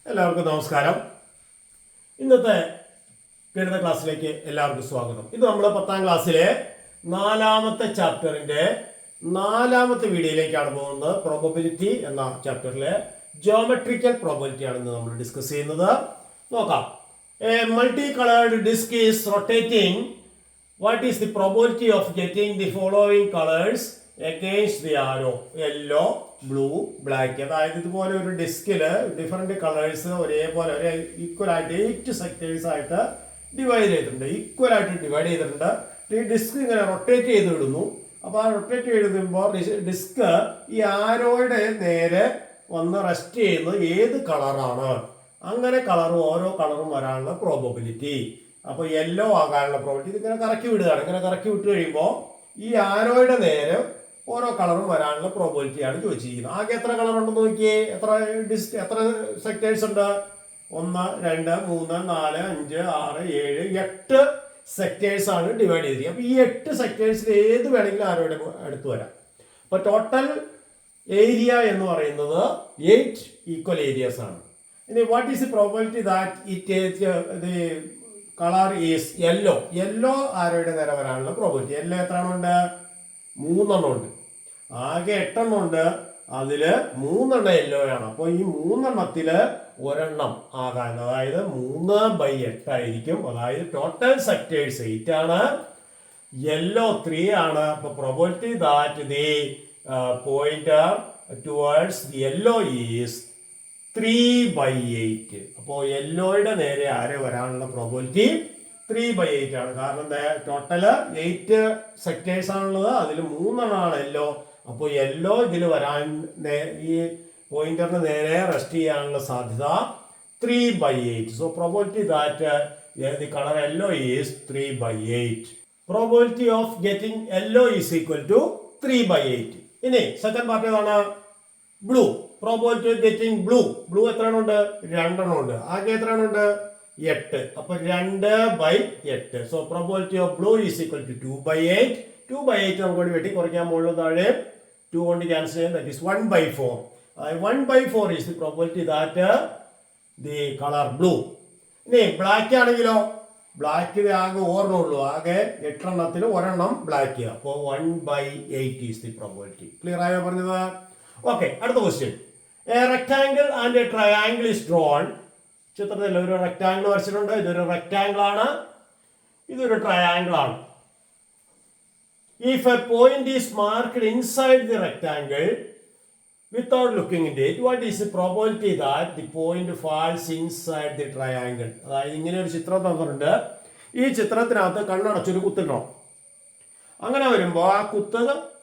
എല്ലാവർക്കും നമസ്കാരം. ഇന്നത്തെ ഗണിത ക്ലാസ്സിലേക്ക് എല്ലാവർക്കും സ്വാഗതം. ഇത് നമ്മൾ 10ാം ക്ലാസ്സിലെ 4ാമത്തെ ചാപ്റ്ററിന്റെ 4ാമത്തെ വീഡിയോയിലേക്കാണ് പോകുന്നത്. പ്രോബബിലിറ്റി എന്ന ചാപ്റ്ററിലെ ജിയോമെട്രിക്കൽ പ്രോബബിലിറ്റി ആണ് നമ്മൾ ഡിസ്കസ് ചെയ്യുന്നത്. നോക്കാം. A multi coloured disc is rotating. What is the probability of getting the following colours against the arrow? Yellow, blue, black. അതായത് ഇതുപോലെ ഒരു ഡിസ്കില് ഡിഫറെന്റ് കളേഴ്സ് ഒരേപോലെ ഒരു ഈക്വൽ ആയിട്ട് 8 സെക്ടേഴ്സ് ആയിട്ട് ഡിവൈഡ് ചെയ്തിട്ടുണ്ട്. ഈക്വൽ ആയിട്ട് ഡിവൈഡ് ചെയ്തിട്ടുണ്ട്. ഈ ഡിസ്ക് ഇങ്ങനെ റൊട്ടേറ്റ് ചെയ്ത് വിടുന്നു. അപ്പോൾ ആ റൊട്ടേറ്റ് ചെയ്തുമ്പോൾ ഡിസ്ക് ഈ ആരോയുടെ നേരെ വന്ന് റെസ്റ്റ് ചെയ്യുന്നത് ഏത് കളറാണ്, അങ്ങനെ ഓരോ കളറും വരാനുള്ള പ്രോബബിലിറ്റി. അപ്പോൾ യെല്ലോ ആകാനുള്ള പ്രോബബിലിറ്റി ഇതിങ്ങനെ കറക്കി വിടുകയാണ്. ഇങ്ങനെ കറക്കി വിട്ട് കഴിയുമ്പോൾ ഈ ആരോയുടെ നേരെ ഓരോ കളറും വരാനുള്ള പ്രോബബിലിറ്റിയാണ് ചോദിച്ചിരിക്കുന്നത്. ആകെ എത്ര കളർ ഉണ്ടെന്ന് നോക്കിയേ. എത്ര സെക്ടേഴ്സ് ഉണ്ട്? 1, 2, 3, 4, 5, 6, 7, 8 സെക്ടേഴ്സ് ആണ് ഡിവൈഡ് ചെയ്തിരിക്കുന്നത്. അപ്പോൾ ഈ 8 സെക്ടേഴ്സിൽ ഏത് വേണമെങ്കിലും ആരോയുടെ അടുത്ത് വരാം. അപ്പോൾ ടോട്ടൽ ഏരിയ എന്ന് പറയുന്നത് 8 ഈക്വൽ ഏരിയാസ് ആണ്. ഇനി what is the probability that the colour is yellow? Yellow ആരോയുടെ നേരെ വരാനുള്ള പ്രോബബിലിറ്റി. യെല്ലോ എത്ര എണ്ണം ഉണ്ട്? 3 എണ്ണം ഉണ്ട്. ആകെ 8 എണ്ണം ഉണ്ട്. അതില് 3 എണ്ണം യെല്ലോ ആണ്. അപ്പോൾ ഈ 3 എണ്ണത്തില് ഒരെണ്ണം ആകാൻ, അതായത് 3/8 ആയിരിക്കും. അതായത് ടോട്ടൽ സെക്ടേഴ്സ് 8 ആണ്, യെല്ലോ 3 ആണ്. അപ്പൊ probability that the pointer towards the yellow is 3/8. അപ്പോൾ യെല്ലോയുടെ നേരെ ആരെ വരാനുള്ള പ്രോബബിലിറ്റി 3/8 ആണ്. കാരണം ടോട്ടല് 8 സെക്ടേഴ്സ് ആണുള്ളത്. അതിൽ 3 എണ്ണമാണ് യെല്ലോ. അപ്പോൾ യെല്ലോ ഇതിൽ വരാൻ ഈ പോയിന്ററിന് നേരെ റെസ്റ്റ് ചെയ്യാനുള്ള സാധ്യത 3/8. So probability that the colour yellow is 3/8. Probability of getting yellow is equal to 3/8. ഇനി സെക്കൻഡ് പാർട്ട് ഏതാണ്? Blue. Probability of getting blue. Blue എത്ര എണ്ണം ഉണ്ട്? 2 എണ്ണം ഉണ്ട്. ആകെ എത്ര എണ്ണം ഉണ്ട്? 8. അപ്പൊ 2/8. So probability of blue is equal to 2/8. 2/8 നമുക്ക് വെട്ടി കുറയ്ക്കാൻ മുകളിൽ താഴെ 2 കൊണ്ട് ക്യാൻസൽ ചെയ്യാം. That is 1/4. 1/4 is the probability that the colour blue. ഇനി ബ്ലാക്ക് ആണെങ്കിലോ? ബ്ലാക്ക് ആകെ 1 ഉള്ളൂ. ആകെ 8 എണ്ണത്തിൽ 1 എണ്ണം ബ്ലാക്ക്. അപ്പോൾ 1/8 ഈസ് ദി പ്രോബബിലിറ്റി. ക്ലിയർ ആയോ പറഞ്ഞത്? ഓക്കെ, അടുത്ത question. A rectangle and A triangle is drawn. ചിത്രത്തിൽ ഒരു റെക്ടാംഗിൾ വരച്ചിട്ടുണ്ട്. ഇതൊരു റെക്ടാംഗിൾ ആണ്, ഇതൊരു ട്രയാംഗിൾ ആണ്. If a point is marked inside the rectangle without looking in it, what is the probability that the point falls inside the triangle? അതായത് ഇങ്ങനെ ഒരു ചിത്രം തന്നിട്ടുണ്ട്. ഈ ചിത്രത്തിനകത്ത് കണ്ണടച്ചൊരു കുത്തിടണം. അങ്ങനെ വരുമ്പോൾ ആ കുത്ത്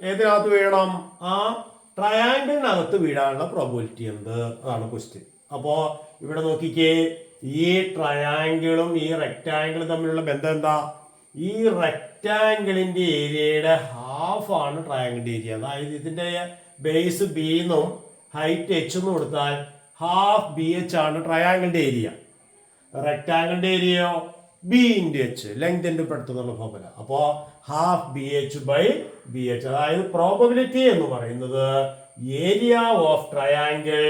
ഏതിനകത്ത് വീഴണം? ആ ട്രയാംഗിളിനകത്ത് വീഴാനുള്ള പ്രോബബിലിറ്റി എന്ത്? അതാണ് ക്വസ്റ്റ്യൻ. അപ്പോൾ ഇവിടെ നോക്കിക്കേ, ഈ ട്രയാംഗിളും ഈ റെക്ടാംഗിളും തമ്മിലുള്ള ബന്ധം എന്താ? ഈ റെക്ടാംഗിളിന്റെ ഏരിയയുടെ ഹാഫ് ആണ് ട്രയാംഗിളിന്റെ ഏരിയ. അതായത് ഇതിന്റെ ബേസ് ബി എന്നും ഹൈറ്റ് എച്ച് എന്നും കൊടുത്താൽ ഹാഫ് BH ആണ് ട്രയാംഗിളിന്റെ ഏരിയ. റെക്ടാംഗിളിന്റെ ഏരിയയോ B/H, ലെങ്ത് ഇൻറ്റു ബ്രെഡ്ത്ത് എന്നുള്ള ഫോർമുല. അപ്പോൾ ഹാഫ് BH/BH. അതായത് പ്രോബബിലിറ്റി എന്ന് പറയുന്നത് area of triangle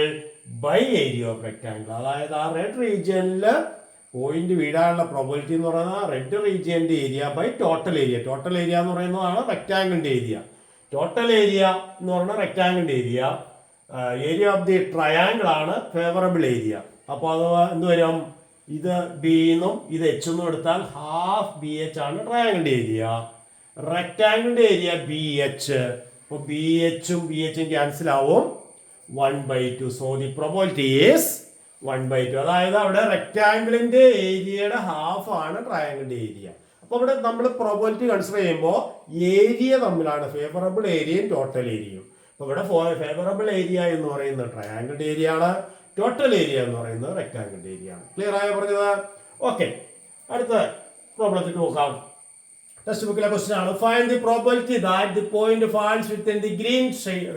by area of rectangle. അതായത് ആ റെഡ് റീജിയനിൽ പോയിന്റ് വീഴാനുള്ള പ്രോബബിലിറ്റി എന്ന് പറയുന്നത് റെഡ് റീജിയന്റെ area by total area. Total area എന്ന് പറയുന്നതാണ് റെക്ടാംഗിളിന്റെ ഏരിയ. ടോട്ടൽ ഏരിയ എന്ന് പറയുന്നത് റെക്ടാംഗിളിന്റെ area. Area of the triangle ആണ് ഫേവറബിൾ ഏരിയ. അപ്പോൾ അത് എന്ത് വരും? ഇത് ബി എന്നും ഇത് എച്ച് എന്നും എടുത്താൽ ഹാഫ് BH ആണ് ട്രയാംഗിളിന്റെ ഏരിയ. റെക്ടാംഗിളിന്റെ ഏരിയ BH. അപ്പോൾ BH-ഉം BH-ഉം ക്യാൻസൽ ആവും. 1/2. So the probability is 1/2. അതായത് അവിടെ റെക്ടാംഗിളിന്റെ ഏരിയയുടെ ഹാഫ് ആണ് ട്രയാംഗിളിന്റെ ഏരിയ. അപ്പോൾ ഇവിടെ നമ്മൾ പ്രോബബിലിറ്റി കൺസിഡർ ചെയ്യുമ്പോൾ ഏരിയ തമ്മിലാണ് ഫേവറബിൾ ഏരിയയും ടോട്ടൽ ഏരിയയും. അപ്പോൾ ഇവിടെ ഫേവറബിൾ ഏരിയ എന്ന് പറയുന്നത് ട്രയാംഗിളിന്റെ ഏരിയ ആണ്, ടോട്ടൽ ഏരിയ എന്ന് പറയുന്നത് റെക്ടാംഗിളിന്റെ ഏരിയ ആണ്. ക്ലിയർ ആയോ പറഞ്ഞത്? ഓക്കെ, അടുത്ത പ്രോബ്ലത്തിൽ നോക്കാം. ടെക്സ്റ്റ് ബുക്കിലെ ക്വസ്റ്റ്യൻ ആണ്. Find the probability that the point falls within the green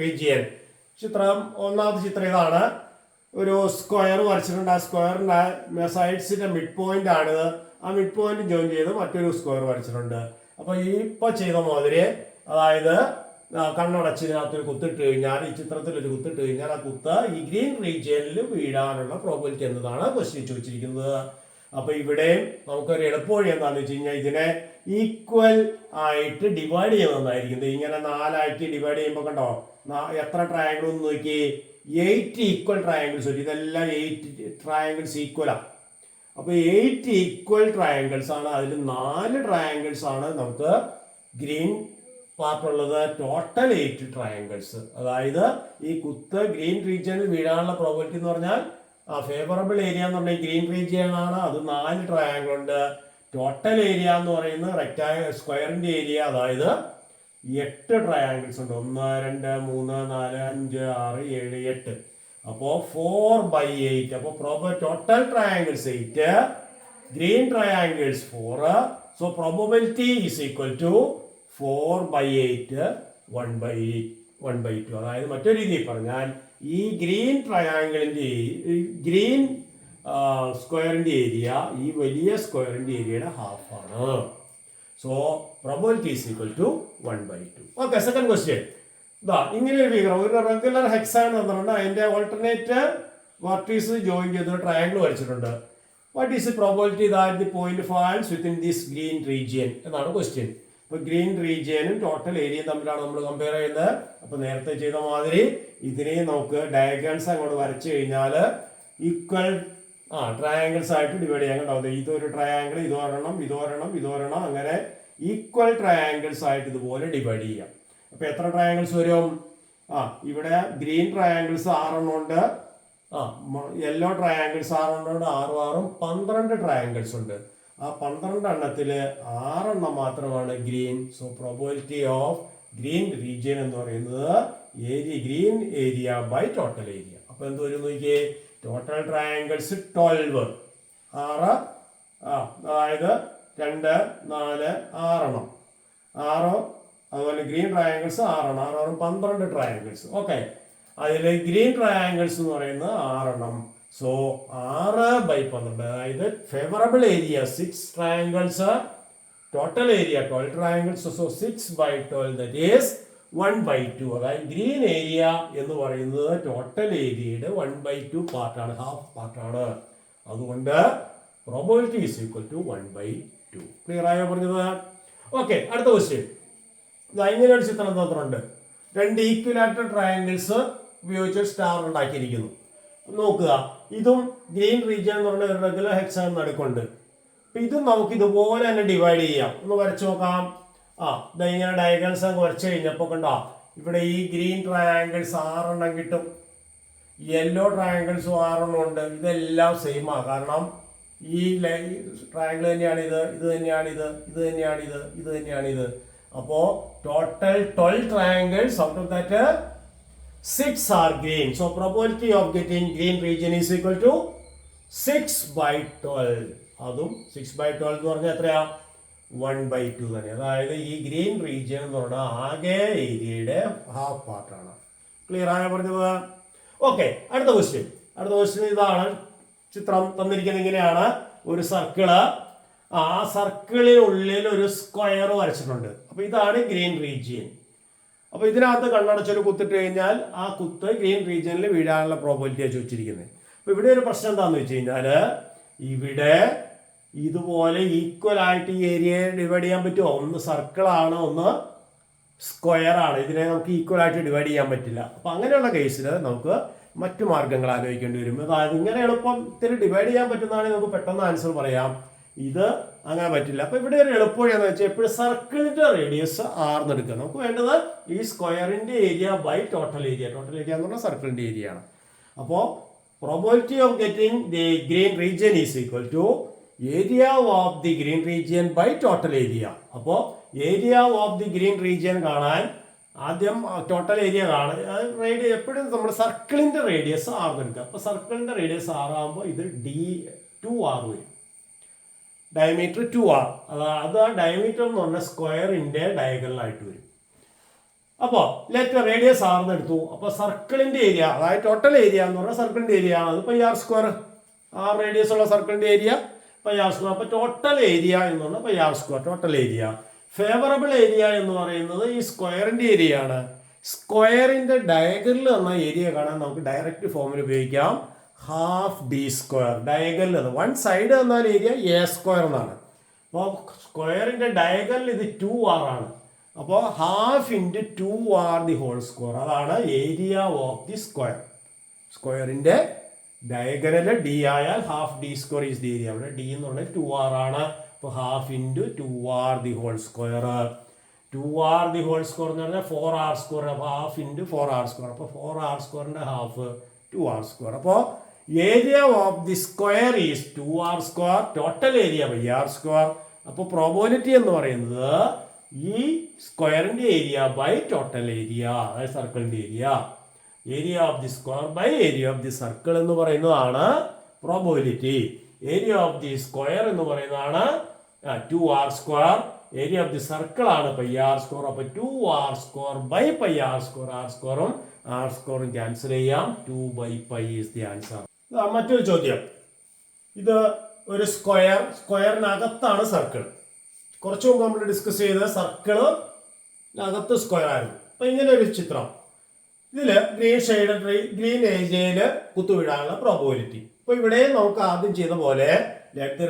region. ചിത്രം, ഒന്നാമത്തെ ചിത്രം ഇതാണ്. ഒരു സ്ക്വയർ വരച്ചിട്ടുണ്ട്. ആ സ്ക്വയറിന്റെ സൈഡ്സിന്റെ മിഡ് പോയിന്റ് ആണിത്. ആ മിഡ് പോയിന്റ് ജോയിൻ ചെയ്ത് മറ്റൊരു സ്ക്വയർ വരച്ചിട്ടുണ്ട്. അപ്പൊ ഈ ഇപ്പൊ ചെയ്ത മാതിരി, അതായത് കണ്ണടച്ചിനകത്തൊരു കുത്തിട്ട് കഴിഞ്ഞാൽ, ഈ ചിത്രത്തിലൊരു കുത്തിട്ട് കഴിഞ്ഞാൽ ആ കുത്ത് ഈ ഗ്രീൻ റീജിയനിൽ വീഴാനുള്ള പ്രോബിലിറ്റി എന്നതാണ് ക്വസ്റ്റ്യൻ ചോദിച്ചിരിക്കുന്നത്. അപ്പൊ ഇവിടെ നമുക്കൊരു എളുപ്പവഴി എന്താണെന്ന് വെച്ച് കഴിഞ്ഞാൽ ഇതിനെ ഈക്വൽ ആയിട്ട് ഡിവൈഡ് ചെയ്യുന്നതായിരിക്കും. ഇങ്ങനെ 4 ആയിട്ട് ഡിവൈഡ് ചെയ്യുമ്പോൾ കണ്ടോ എത്ര ട്രയാങ്കിൾ ഒന്ന് നോക്കി, 8 ഈക്വൽ ട്രയാങ്കിൾസ് വരും. ഇതെല്ലാം 8 ട്രയാങ്കിൾസ് ഈക്വലാണ്. അപ്പൊ 8 ഈക്വൽ ട്രയാങ്കിൾസ് ആണ്. അതിൽ 4 ട്രയാങ്കിൾസ് ആണ് നമുക്ക് ഗ്രീൻ പാർട്ടുള്ളത്. Total 8 triangles. അതായത് ഈ കുത്ത് ഗ്രീൻ റീജിയനിൽ വീഴാനുള്ള പ്രോബിലിറ്റി എന്ന് പറഞ്ഞാൽ ഫേവറബിൾ ഏരിയ എന്ന് പറഞ്ഞാൽ ഗ്രീൻ റീജിയൻ ആണ്. അത് 4 ട്രയാങ്കിൾ ഉണ്ട്. ടോട്ടൽ ഏരിയ എന്ന് പറയുന്നത് സ്ക്വയറിന്റെ ഏരിയ, അതായത് 8 ട്രയാങ്കിൾസ് ഉണ്ട്. 1 2 3 4 5 6 7 8. അപ്പോൾ 4/8. അപ്പോൾ total triangles 8, green triangles 4. So probability is equal to 4/8 1/2. അതായത് മറ്റൊരു രീതിയിൽ പറഞ്ഞാൽ ഈ ഗ്രീൻ ട്രയാങ്കിളിന്റെ ഗ്രീൻ സ്ക്വയറിന്റെ ഏരിയ ഈ വലിയ സ്ക്വയറിന്റെ ഏരിയയുടെ ഹാഫ് ആണ്. So probability is equal to 1/2. Okay, second question. ഇങ്ങനെ ഒരു ഫിഗർ, ഒരു റെഗുലർ ഹെക്സാഗൺ തന്നിട്ടുണ്ട്. അതിന്റെ ഓൾട്ടർനേറ്റ് വെർട്ടീസ് ജോയിൻ ചെയ്ത് ട്രയാങ്കിൾ വരച്ചിട്ടുണ്ട്. What is the probability that the point falls within this green region എന്നാണ് ക്വസ്റ്റ്യൻ. ഇപ്പൊ ഗ്രീൻ റീജിയനും ടോട്ടൽ ഏരിയയും തമ്മിലാണ് നമ്മൾ കമ്പയർ ചെയ്യുന്നത്. അപ്പൊ നേരത്തെ ചെയ്ത മാതിരി ഇതിനെയും നമുക്ക് ഡയഗ്രാംസ് അങ്ങോട്ട് വരച്ചു കഴിഞ്ഞാൽ ഈക്വൽ ട്രയാങ്കിൾസ് ആയിട്ട് ഡിവൈഡ് ചെയ്യാൻ ഉണ്ടാവും. ഇതൊരു ട്രയാങ്കിൾ, ഇതൊരെണ്ണം അങ്ങനെ ഈക്വൽ ട്രയാങ്കിൾസ് ആയിട്ട് ഇതുപോലെ ഡിവൈഡ് ചെയ്യാം. അപ്പൊ എത്ര ട്രയാങ്കിൾസ് വരും? ഇവിടെ ഗ്രീൻ ട്രയാങ്കിൾസ് 6 ഉണ്ട്. യെല്ലോ ട്രയാങ്കിൾസ് 6 ഉണ്ട്. 6 12 ട്രയാങ്കിൾസ് ഉണ്ട്. ആ 12 എണ്ണത്തില് 6 മാത്രമാണ് green. So probability of green region എന്ന് പറയുന്നത് green area by total area. അപ്പൊ എന്ത് വരും നോക്കിയേ, ടോട്ടൽ ട്രയാങ്കിൾസ് 12, 6, അതായത് 2 4 6. അതുപോലെ ഗ്രീൻ ട്രയാങ്കിൾസ് 6 12 ട്രയാങ്കിൾസ്. ഓക്കെ, അതിൽ ഗ്രീൻ ട്രയാങ്കിൾസ് എന്ന് പറയുന്നത് 6. സോ 6/12, അതായത് favourable area 6 triangles, total area 12 triangles. So 6/12 that is 1/2. അതായത് ഗ്രീൻ ഏരിയ എന്ന് പറയുന്നത് ടോട്ടൽ ഏരിയയുടെ 1/2 പാർട്ടാണ്, ഹാഫ് പാർട്ടാണ്. അതുകൊണ്ട് probability is equal to 1/2. Clear ആയോ പറഞ്ഞത്? ഓക്കെ, അടുത്ത ക്വസ്റ്റ്യൻ. ഇങ്ങനെ ഒരു ചിത്രം തന്നിട്ടുണ്ട്. 2 ഈക്വിലാറ്ററൽ ട്രയാങ്കിൾസ് ഉപയോഗിച്ച് സ്റ്റാർ ഉണ്ടാക്കിയിരിക്കുന്നു. നോക്കുക, ഇതും ഗ്രീൻ റീജിയൻ എന്ന് പറഞ്ഞ റെഗുലർ ഹെക്സാഗൺ നടുക്കുണ്ട്. അപ്പൊ ഇതും നമുക്ക് ഇതുപോലെ തന്നെ ഡിവൈഡ് ചെയ്യാം. ഒന്ന് വരച്ചു നോക്കാം. ഇങ്ങനെ ഡയഗ്രാംസ് അങ്ങ് വരച്ചു കഴിഞ്ഞപ്പോൾ കണ്ടോ, ഇവിടെ ഈ ഗ്രീൻ ട്രയാങ്കിൾസ് 6 കിട്ടും, യെല്ലോ ട്രയാങ്കിൾസും 6 ഉണ്ട്. ഇതെല്ലാം സെയിം ആണ്. കാരണം ഈ ട്രയാങ്കിൾ തന്നെയാണിത്, ഇത് തന്നെയാണിത്, ഇത് തന്നെയാണിത്, ഇത് തന്നെയാണിത്. അപ്പോ total 12 triangles, out of that 6 are green. So probability of getting green region is equal to 6/12. അതും 6/12 എന്ന് പറഞ്ഞാൽ എത്രയാ? 1/2 തന്നെ. അതായത് ഈ ഗ്രീൻ റീജിയൻ എന്ന് പറഞ്ഞാൽ ആകെ ഏരിയയുടെ ഹാഫ് പാർട്ടാണ്. ക്ലിയർ ആയ പറഞ്ഞത്? ഓക്കെ, അടുത്ത ക്വസ്റ്റ്യൻ ഇതാണ്. ചിത്രം തന്നിരിക്കുന്നത് ഇങ്ങനെയാണ്. ഒരു സർക്കിള്, ആ സർക്കിളിനുള്ളിൽ ഒരു സ്ക്വയർ വരച്ചിട്ടുണ്ട്. അപ്പൊ ഇതാണ് ഗ്രീൻ റീജിയൻ. അപ്പൊ ഇതിനകത്ത് കണ്ണടച്ചൊരു കുത്തിട്ട് കഴിഞ്ഞാൽ ആ കുത്ത് ഗ്രീൻ റീജിയനിൽ വീഴാനുള്ള പ്രോബബിലിറ്റിയാണ് ചോദിച്ചിരിക്കുന്നത്. അപ്പൊ ഇവിടെ ഒരു പ്രശ്നം എന്താണെന്ന് വെച്ച് കഴിഞ്ഞാല്, ഇവിടെ ഇതുപോലെ ഈക്വൽ ആയിട്ട് ഈ ഏരിയയെ ഡിവൈഡ് ചെയ്യാൻ പറ്റുമോ? ഒന്ന് സർക്കിളാണ്, ഒന്ന് സ്ക്വയർ ആണ്. ഇതിനെ നമുക്ക് ഈക്വൽ ആയിട്ട് ഡിവൈഡ് ചെയ്യാൻ പറ്റില്ല. അപ്പൊ അങ്ങനെയുള്ള കേസിൽ നമുക്ക് മറ്റു മാർഗങ്ങൾ ആലോചിക്കേണ്ടി വരും. അതായത് ഇങ്ങനെ എളുപ്പത്തിൽ ഡിവൈഡ് ചെയ്യാൻ പറ്റുന്നതാണെങ്കിൽ നമുക്ക് പെട്ടെന്ന് ആൻസർ പറയാം. ഇത് അങ്ങനെ പറ്റില്ല. അപ്പൊ ഇവിടെ ഒരു എളുപ്പവഴിയാന്ന് വെച്ചാൽ എപ്പോഴും സർക്കിളിന്റെ റേഡിയസ് എടുക്കുക. നമുക്ക് വേണ്ടത് ഈ സ്ക്വയറിന്റെ area by total area. Total area എന്ന് പറഞ്ഞാൽ സർക്കിളിന്റെ ഏരിയ ആണ്. അപ്പോൾ probability of getting the green region is equal to area of the green region by total area. അപ്പോൾ area of the green region കാണാൻ ആദ്യം ടോട്ടൽ ഏരിയ കാണാൻ എപ്പോഴും നമ്മൾ സർക്കിളിന്റെ റേഡിയസ് എടുക്കുക. അപ്പൊ സർക്കിളിന്റെ റേഡിയസ് ആകുമ്പോൾ ഇത് D2R വരും. Diameter 2R. അത് ഡയമീറ്റർ എന്ന് പറഞ്ഞ സ്ക്വയറിന്റെ ഡയഗണലായിട്ട് വരും. അപ്പോൾ ലെറ്റ് റേഡിയസ് എടുത്തു. അപ്പോൾ സർക്കിളിന്റെ ഏരിയ, അതായത് ടോട്ടൽ ഏരിയ എന്ന് പറഞ്ഞാൽ സർക്കിളിന്റെ ഏരിയ ആണ്. അത് πr². റേഡിയസ് ഉള്ള സർക്കിളിന്റെ ഏരിയ πr². അപ്പോൾ ടോട്ടൽ ഏരിയ എന്ന് പറഞ്ഞാൽ πr². Total area favourable area എന്ന് പറയുന്നത് ഈ സ്ക്വയറിന്റെ ഏരിയ ആണ്. സ്ക്വയറിന്റെ ഡയഗണൽ എന്ന ഏരിയ കാണാൻ നമുക്ക് ഡയറക്റ്റ് ഫോമിൽ ഉപയോഗിക്കാം. Half D square. ഡയഗണൽ എന്ന് വൺ സൈഡ് എന്നാൽ ഏരിയ എ സ്ക്വയർ എന്നാണ്. അപ്പോൾ സ്ക്വയറിന്റെ ഡയഗണൽ ഇത് 2r ആണ്. അപ്പോൾ half into 2r the whole square, അതാണ് ഏരിയ ഓഫ് ദി സ്ക്വയർ. സ്ക്വയറിന്റെ ഡയഗണൽ ഡി ആയാൽ half D square is the area. അവിടെ ഡി എന്ന് പറഞ്ഞാൽ 2r ആണ്. അപ്പോൾ half into 2r the whole square. 2r the whole square എന്ന് പറഞ്ഞാൽ 4r സ്ക്വയർ. അപ്പോൾ ഹാഫ് ഇൻറ്റു 4r സ്ക്വയർ. അപ്പോൾ 4r സ്ക്വയറിന്റെ ഹാഫ് 2r സ്ക്വയർ. അപ്പോൾ area of the square is 2r square. Total area by r square. അപ്പോൾ probability എന്ന് പറയുന്നത് ഈ സ്ക്വയറിന്റെ ഏരിയ ബൈ ടോട്ടൽ ഏരിയ, അതായത് സർക്കിളിന്റെ area. Area of the square by area of the circle എന്ന് പറയുന്നതാണ് probability. Area of the square എന്ന് പറയുന്നതാണ് 2r square. Area of the circle ആണ് പൈ ആർ സ്ക്വയർ. അപ്പോൾ 2r square by pi R square. R സ്ക്വയറും cancel ചെയ്യാം. 2 by pi is the answer. മറ്റൊരു ചോദ്യം. ഇത് ഒരു സ്ക്വയറിനകത്താണ് സർക്കിൾ. കുറച്ചു മുമ്പ് നമ്മൾ ഡിസ്കസ് ചെയ്ത സർക്കിളിനകത്ത് സ്ക്വയർ ആയിരുന്നു. അപ്പൊ ഇങ്ങനെ ഒരു ചിത്രം. ഇതില് ഗ്രീൻ ഏരിയയിൽ കുത്തുവിടാനുള്ള പ്രോബബിലിറ്റി. അപ്പൊ ഇവിടെ നമുക്ക് ആദ്യം ചെയ്ത പോലെ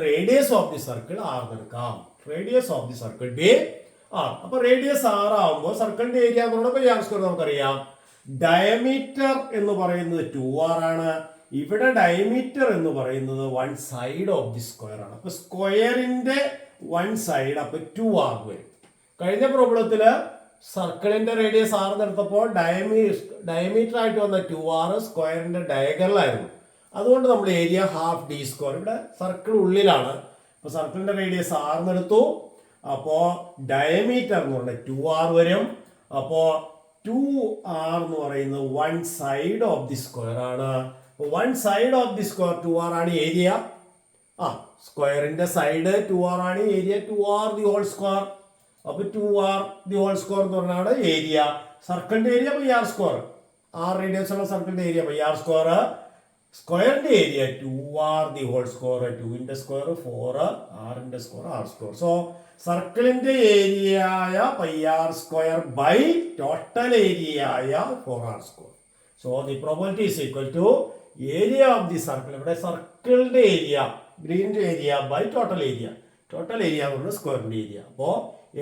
radius of the circle R എടുക്കാം. Radius of the circle be R. അപ്പൊ റേഡിയസ് 6 ആവുമ്പോൾ സർക്കിളിന്റെ ഏരിയ എന്ന് പറയുമ്പോൾ ആർ സ്ക്വയർ നമുക്കറിയാം. ഡയമീറ്റർ എന്ന് പറയുന്നത് 2r ആണ്. ഇവിടെ ഡയമീറ്റർ എന്ന് പറയുന്നത് one side of the square ആണ്. അപ്പൊ സ്ക്വയറിന്റെ വൺ സൈഡ് അപ്പൊ 2r വരും. കഴിഞ്ഞ പ്രോബ്ലത്തില് സർക്കിളിന്റെ റേഡിയസ് 6 എടുത്തപ്പോൾ ഡയമീറ്റർ ആയിട്ട് വന്ന 2r സ്ക്വയറിന്റെ ഡയഗണലായിരുന്നു. അതുകൊണ്ട് നമ്മൾ ഏരിയ ഹാഫ് ഡി സ്ക്വയർ. ഇവിടെ സർക്കിൾ ഉള്ളിലാണ്. അപ്പൊ സർക്കിളിന്റെ റേഡിയസ് 6 എടുത്തു. അപ്പോ ഡയമീറ്റർ എന്ന് പറഞ്ഞാൽ 2r വരും. അപ്പോ 2r എന്ന് പറയുന്നത് one side of the square ആണ്. One side of the square 2r ആണ് ഏരിയ. സ്ക്വയറിന്റെ സൈഡ് 2r ആണ്. Area 2r the whole square. അപ്പൊ 2r ദി ഹോൾ സ്ക്വയർ എന്ന് പറഞ്ഞാണ് ഏരിയ. സർക്കിളിന്റെ area by R square. R radius ഉള്ള സർക്കിളിന്റെ ഏരിയ ബൈ ആർ സ്ക്വയർ. സ്ക്വയറിന്റെ area 2r the whole square. 2ന്റെ സ്ക്വയർ 4, ആറിന്റെ സ്ക്വയർ ആർ സ്ക്വയർ. സോ സർക്കിളിന്റെ ഏരിയ ആയ pi R square by total area ആയ 4r square. So the probability is equal to area of the circle. ഇവിടെ സർക്കിളിന്റെ area ഗ്രീനിന്റെ area by total area. Total area എന്ന് പറഞ്ഞാൽ സ്ക്വയറിന്റെ ഏരിയ. അപ്പോ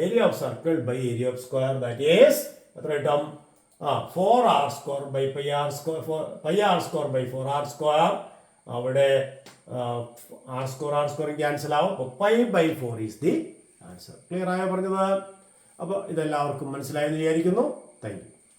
area of circle by area of square, that is എത്ര കിട്ടും? 4r square by pi R square. Pi R square by 4r square. അവിടെ ആർ സ്ക്വയർ ക്യാൻസൽ ആവും. അപ്പോൾ pi by 4 is the answer. Clear ആയോ പറഞ്ഞത്? അപ്പോൾ ഇതെല്ലാവർക്കും മനസ്സിലായെന്ന് വിചാരിക്കുന്നു. Thank you.